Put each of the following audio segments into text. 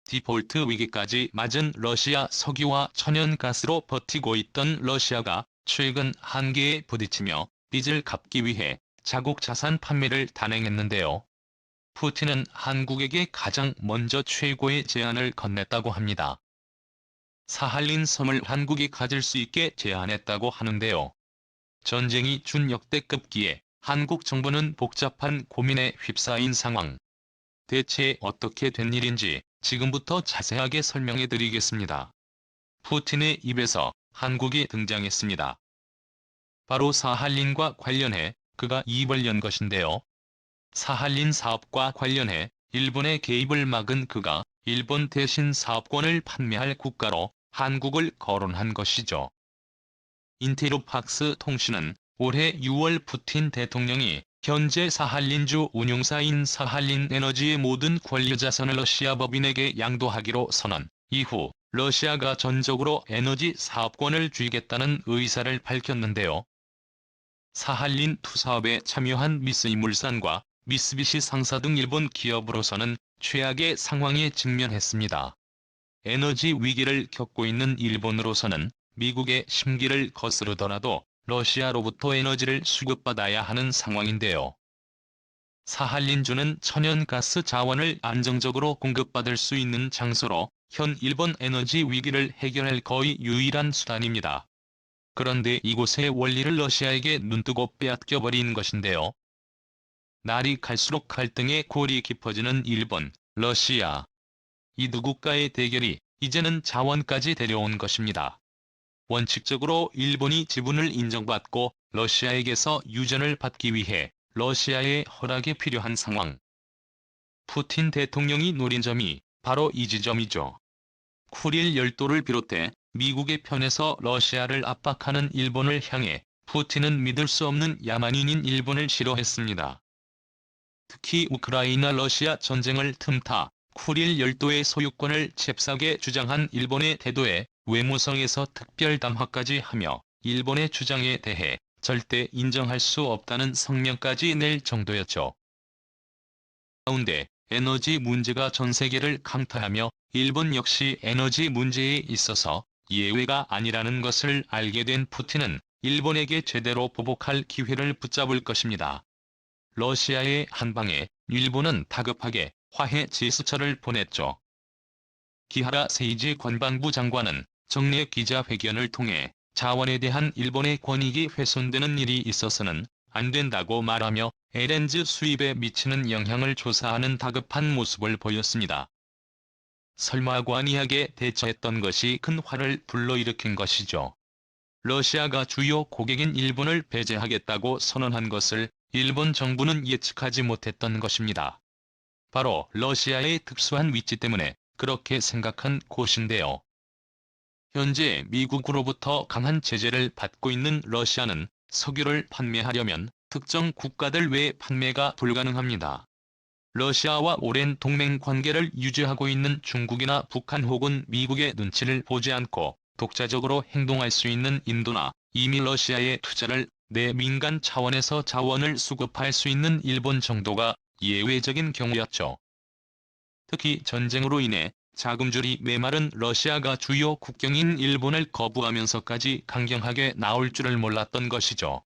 디폴트 위기까지 맞은 러시아 석유와 천연가스로 버티고 있던 러시아가 최근 한계에 부딪히며 빚을 갚기 위해 자국 자산 판매를 단행했는데요. 푸틴은 한국에게 가장 먼저 최고의 제안을 건넸다고 합니다. 사할린 섬을 한국이 가질 수 있게 제안했다고 하는데요. 전쟁이 준 역대급 기에 한국 정부는 복잡한 고민에 휩싸인 상황. 대체 어떻게 된 일인지 지금부터 자세하게 설명해 드리겠습니다. 푸틴의 입에서 한국이 등장했습니다. 바로 사할린과 관련해 그가 입을 연 것인데요. 사할린 사업과 관련해 일본의 개입을 막은 그가 일본 대신 사업권을 판매할 국가로 한국을 거론한 것이죠. 인테로팍스 통신은 올해 6월 푸틴 대통령이 현재 사할린주 운용사인 사할린 에너지의 모든 권리자산을 러시아 법인에게 양도하기로 선언 이후 러시아가 전적으로 에너지 사업권을 쥐겠다는 의사를 밝혔는데요. 사할린 2 사업에 참여한 미쓰이물산과 미쓰비시 상사 등 일본 기업으로서는 최악의 상황에 직면했습니다. 에너지 위기를 겪고 있는 일본으로서는 미국의 심기를 거스르더라도 러시아로부터 에너지를 수급받아야 하는 상황인데요. 사할린주는 천연가스 자원을 안정적으로 공급받을 수 있는 장소로 현 일본 에너지 위기를 해결할 거의 유일한 수단입니다. 그런데 이곳의 원리를 러시아에게 눈뜨고 빼앗겨버린 것인데요. 날이 갈수록 갈등의 골이 깊어지는 일본, 러시아. 이 두 국가의 대결이 이제는 자원까지 데려온 것입니다. 원칙적으로 일본이 지분을 인정받고 러시아에게서 유전을 받기 위해 러시아의 허락이 필요한 상황. 푸틴 대통령이 노린 점이 바로 이 지점이죠. 쿠릴 열도를 비롯해 미국의 편에서 러시아를 압박하는 일본을 향해 푸틴은 믿을 수 없는 야만인인 일본을 싫어했습니다. 특히 우크라이나 러시아 전쟁을 틈타 쿠릴 열도의 소유권을 잽싸게 주장한 일본의 태도에 외무성에서 특별 담화까지 하며 일본의 주장에 대해 절대 인정할 수 없다는 성명까지 낼 정도였죠. 가운데 에너지 문제가 전 세계를 강타하며 일본 역시 에너지 문제에 있어서 예외가 아니라는 것을 알게 된 푸틴은 일본에게 제대로 보복할 기회를 붙잡을 것입니다. 러시아의 한방에 일본은 다급하게 화해 제스처를 보냈죠. 기하라 세이지 관방부 장관은 정례 기자회견을 통해 자원에 대한 일본의 권익이 훼손되는 일이 있어서는 안 된다고 말하며 LNG 수입에 미치는 영향을 조사하는 다급한 모습을 보였습니다. 설마 관이하게 대처했던 것이 큰 화를 불러일으킨 것이죠. 러시아가 주요 고객인 일본을 배제하겠다고 선언한 것을 일본 정부는 예측하지 못했던 것입니다. 바로 러시아의 특수한 위치 때문에 그렇게 생각한 곳인데요. 현재 미국으로부터 강한 제재를 받고 있는 러시아는 석유를 판매하려면 특정 국가들 외 판매가 불가능합니다. 러시아와 오랜 동맹 관계를 유지하고 있는 중국이나 북한 혹은 미국의 눈치를 보지 않고 독자적으로 행동할 수 있는 인도나 이미 러시아에 투자를 내 민간 차원에서 자원을 수급할 수 있는 일본 정도가 예외적인 경우였죠. 특히 전쟁으로 인해 자금줄이 메마른 러시아가 주요 국경인 일본을 거부하면서까지 강경하게 나올 줄을 몰랐던 것이죠.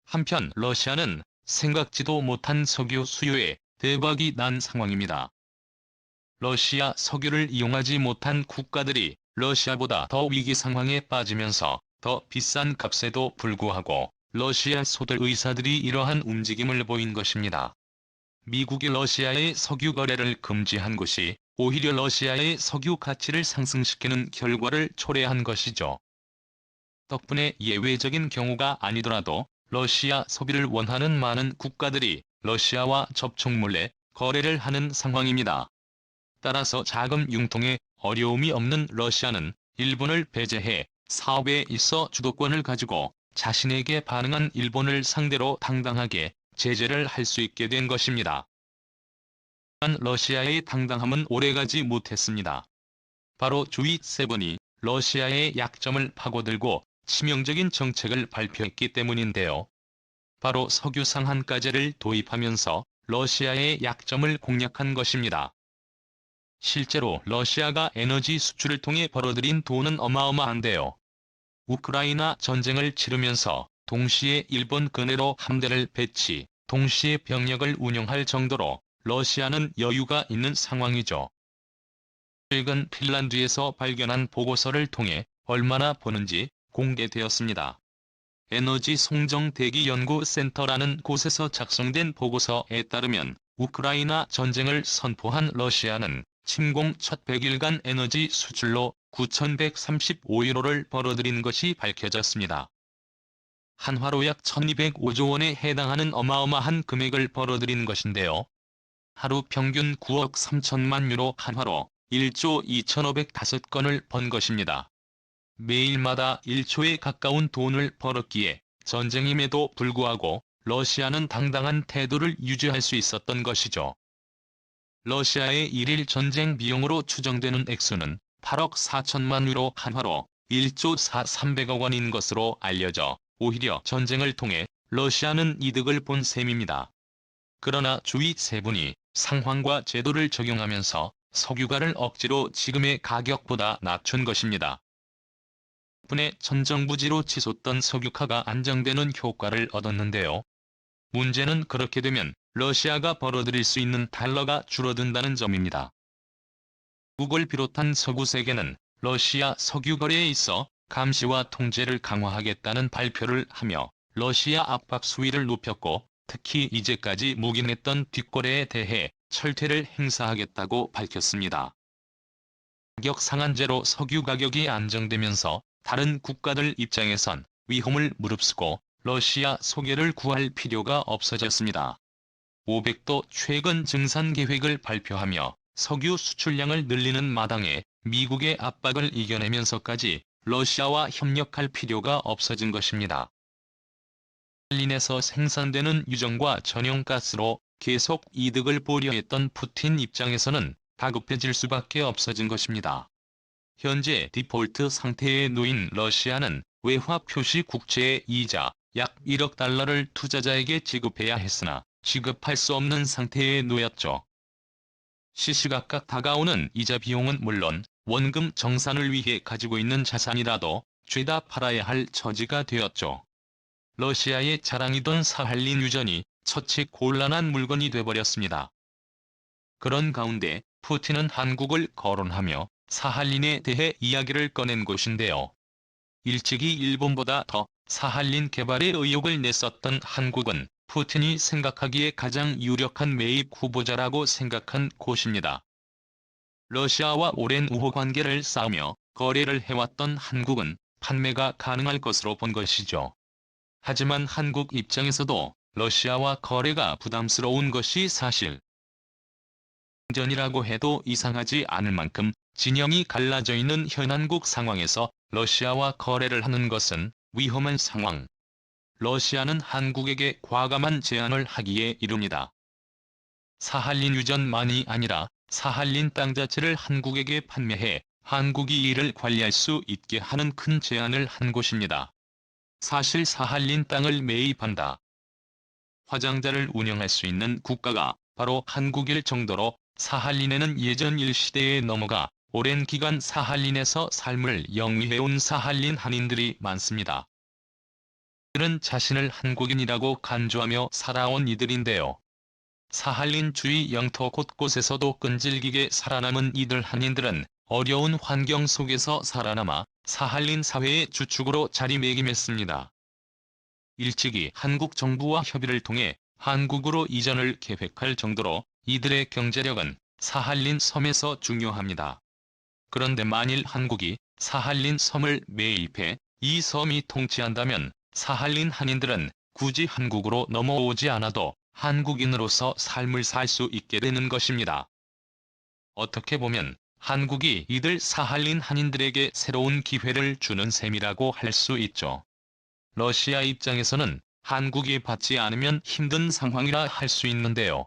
한편 러시아는 생각지도 못한 석유 수요에 대박이 난 상황입니다. 러시아 석유를 이용하지 못한 국가들이 러시아보다 더 위기 상황에 빠지면서 더 비싼 값에도 불구하고 러시아 소들 의사들이 이러한 움직임을 보인 것입니다. 미국이 러시아의 석유 거래를 금지한 것이 오히려 러시아의 석유 가치를 상승시키는 결과를 초래한 것이죠. 덕분에 예외적인 경우가 아니더라도 러시아 소비를 원하는 많은 국가들이 러시아와 접촉몰래 거래를 하는 상황입니다. 따라서 자금 융통에 어려움이 없는 러시아는 일본을 배제해 사업에 있어 주도권을 가지고 자신에게 반응한 일본을 상대로 당당하게 제재를 할 수 있게 된 것입니다. 하지만 러시아의 당당함은 오래가지 못했습니다. 바로 G7이 러시아의 약점을 파고들고 치명적인 정책을 발표했기 때문인데요. 바로 석유 상한가제를 도입하면서 러시아의 약점을 공략한 것입니다. 실제로 러시아가 에너지 수출을 통해 벌어들인 돈은 어마어마한데요. 우크라이나 전쟁을 치르면서 동시에 일본 근해로 함대를 배치, 동시에 병력을 운용할 정도로 러시아는 여유가 있는 상황이죠. 최근 핀란드에서 발견한 보고서를 통해 얼마나 버는지 공개되었습니다. 에너지 송정 대기 연구센터라는 곳에서 작성된 보고서에 따르면 우크라이나 전쟁을 선포한 러시아는 침공 첫 100일간 에너지 수출로 9,135유로를 벌어들인 것이 밝혀졌습니다. 한화로 약 1,205조 원에 해당하는 어마어마한 금액을 벌어들인 것인데요. 하루 평균 9억 3천만 유로, 한화로 1조 2,505건을 번 것입니다. 매일마다 1조에 가까운 돈을 벌었기에 전쟁임에도 불구하고 러시아는 당당한 태도를 유지할 수 있었던 것이죠. 러시아의 일일 전쟁 비용으로 추정되는 액수는 8억 4천만 유로, 한화로 1조 4,300억 원인 것으로 알려져 오히려 전쟁을 통해 러시아는 이득을 본 셈입니다. 그러나 주위 세분이 상황과 제도를 적용하면서 석유가를 억지로 지금의 가격보다 낮춘 것입니다. 덕분에 천정부지로 치솟던 석유가가 안정되는 효과를 얻었는데요. 문제는 그렇게 되면 러시아가 벌어들일 수 있는 달러가 줄어든다는 점입니다. 미국을 비롯한 서구 세계는 러시아 석유 거래에 있어 감시와 통제를 강화하겠다는 발표를 하며 러시아 압박 수위를 높였고, 특히 이제까지 묵인했던 뒷거래에 대해 철퇴를 행사하겠다고 밝혔습니다. 가격 상한제로 석유 가격이 안정되면서 다른 국가들 입장에선 위험을 무릅쓰고 러시아 석유를 구할 필요가 없어졌습니다. 오펙도 최근 증산 계획을 발표하며 석유 수출량을 늘리는 마당에 미국의 압박을 이겨내면서까지 러시아와 협력할 필요가 없어진 것입니다. 사할린에서 생산되는 유정과 전용가스로 계속 이득을 보려 했던 푸틴 입장에서는 다급해질 수밖에 없어진 것입니다. 현재 디폴트 상태에 놓인 러시아는 외화 표시 국채의 이자 약 1억 달러를 투자자에게 지급해야 했으나 지급할 수 없는 상태에 놓였죠. 시시각각 다가오는 이자 비용은 물론 원금 정산을 위해 가지고 있는 자산이라도 죄다 팔아야 할 처지가 되었죠. 러시아의 자랑이던 사할린 유전이 처치 곤란한 물건이 돼버렸습니다. 그런 가운데 푸틴은 한국을 거론하며 사할린에 대해 이야기를 꺼낸 것인데요. 일찍이 일본보다 더 사할린 개발에 의욕을 냈었던 한국은 푸틴이 생각하기에 가장 유력한 매입 후보자라고 생각한 곳입니다. 러시아와 오랜 우호 관계를 쌓으며 거래를 해왔던 한국은 판매가 가능할 것으로 본 것이죠. 하지만 한국 입장에서도 러시아와 거래가 부담스러운 것이 사실. 전이라고 해도 이상하지 않을 만큼 진영이 갈라져 있는 현 한국 상황에서 러시아와 거래를 하는 것은 위험한 상황. 러시아는 한국에게 과감한 제안을 하기에 이릅니다. 사할린 유전만이 아니라 사할린 땅 자체를 한국에게 판매해 한국이 이를 관리할 수 있게 하는 큰 제안을 한 것입니다. 사실 사할린 땅을 매입한다. 화장자를 운영할 수 있는 국가가 바로 한국일 정도로 사할린에는 예전 일시대에 넘어가 오랜 기간 사할린에서 삶을 영위해온 사할린 한인들이 많습니다. 이들은 자신을 한국인이라고 간주하며 살아온 이들인데요. 사할린 주위 영토 곳곳에서도 끈질기게 살아남은 이들 한인들은 어려운 환경 속에서 살아남아 사할린 사회의 주축으로 자리매김했습니다. 일찍이 한국 정부와 협의를 통해 한국으로 이전을 계획할 정도로 이들의 경제력은 사할린 섬에서 중요합니다. 그런데 만일 한국이 사할린 섬을 매입해 이 섬이 통치한다면 사할린 한인들은 굳이 한국으로 넘어오지 않아도 한국인으로서 삶을 살 수 있게 되는 것입니다. 어떻게 보면 한국이 이들 사할린 한인들에게 새로운 기회를 주는 셈이라고 할 수 있죠. 러시아 입장에서는 한국이 받지 않으면 힘든 상황이라 할 수 있는데요.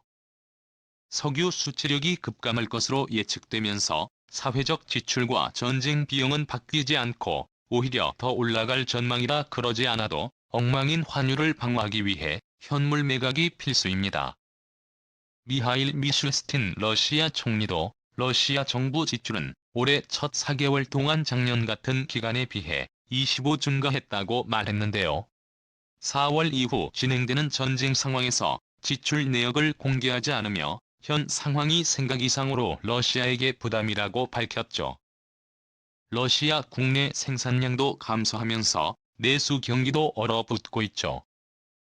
석유 수출력이 급감할 것으로 예측되면서 사회적 지출과 전쟁 비용은 바뀌지 않고 오히려 더 올라갈 전망이라 그러지 않아도 엉망인 환율을 방어하기 위해 현물 매각이 필수입니다. 미하일 미슈스틴 러시아 총리도 러시아 정부 지출은 올해 첫 4개월 동안 작년 같은 기간에 비해 25% 증가했다고 말했는데요. 4월 이후 진행되는 전쟁 상황에서 지출 내역을 공개하지 않으며 현 상황이 생각 이상으로 러시아에게 부담이라고 밝혔죠. 러시아 국내 생산량도 감소하면서 내수 경기도 얼어붙고 있죠.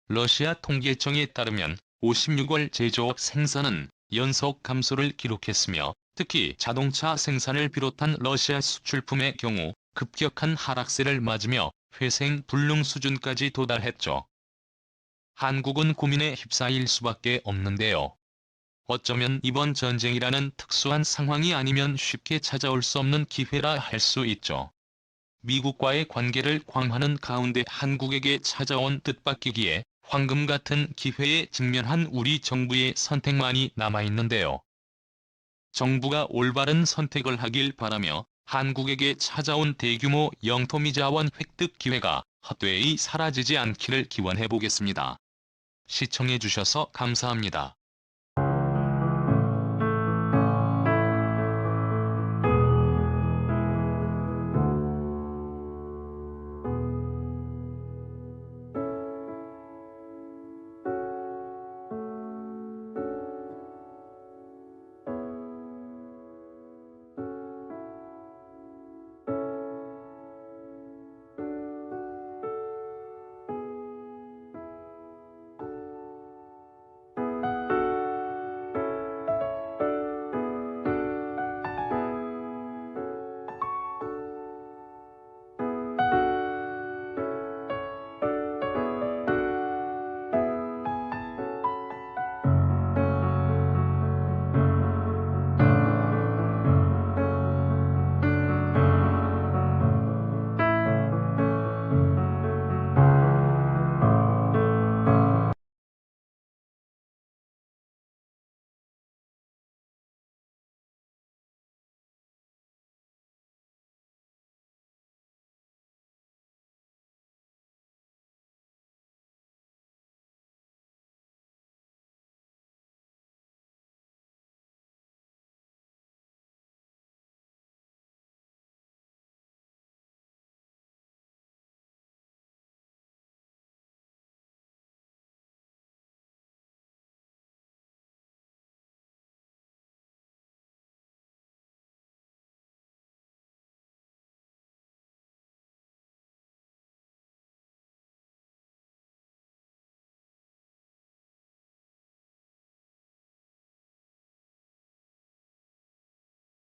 러시아 통계청에 따르면 56월 제조업 생산은 연속 감소를 기록했으며 특히 자동차 생산을 비롯한 러시아 수출품의 경우 급격한 하락세를 맞으며 회생 불능 수준까지 도달했죠. 한국은 고민에 휩싸일 수밖에 없는데요. 어쩌면 이번 전쟁이라는 특수한 상황이 아니면 쉽게 찾아올 수 없는 기회라 할 수 있죠. 미국과의 관계를 강화하는 가운데 한국에게 찾아온 뜻밖이기에 황금 같은 기회에 직면한 우리 정부의 선택만이 남아있는데요. 정부가 올바른 선택을 하길 바라며 한국에게 찾아온 대규모 영토미 자원 획득 기회가 헛되이 사라지지 않기를 기원해 보겠습니다. 시청해주셔서 감사합니다.